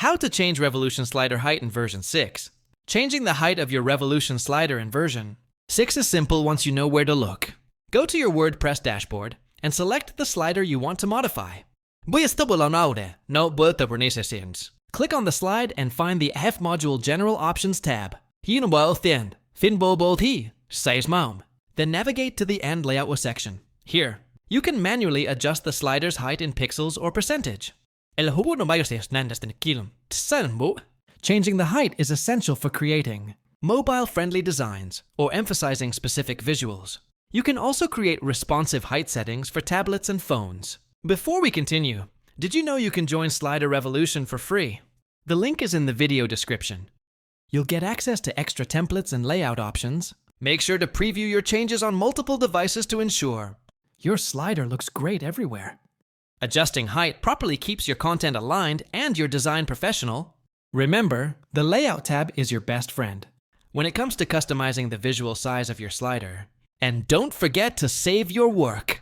How to change Revolution slider height in version 6. Changing the height of your Revolution slider in version 6 is simple once you know where to look. Go to your WordPress dashboard and select the slider you want to modify. Click on the slide and find the F Module General Options tab. Then navigate to the End Layout section. Here, you can manually adjust the slider's height in pixels or percentage. Changing the height is essential for creating mobile-friendly designs or emphasizing specific visuals. You can also create responsive height settings for tablets and phones. Before we continue, did you know you can join Slider Revolution for free? The link is in the video description. You'll get access to extra templates and layout options. Make sure to preview your changes on multiple devices to ensure your slider looks great everywhere. Adjusting height properly keeps your content aligned and your design professional. Remember, the Layout tab is your best friend when it comes to customizing the visual size of your slider. And don't forget to save your work.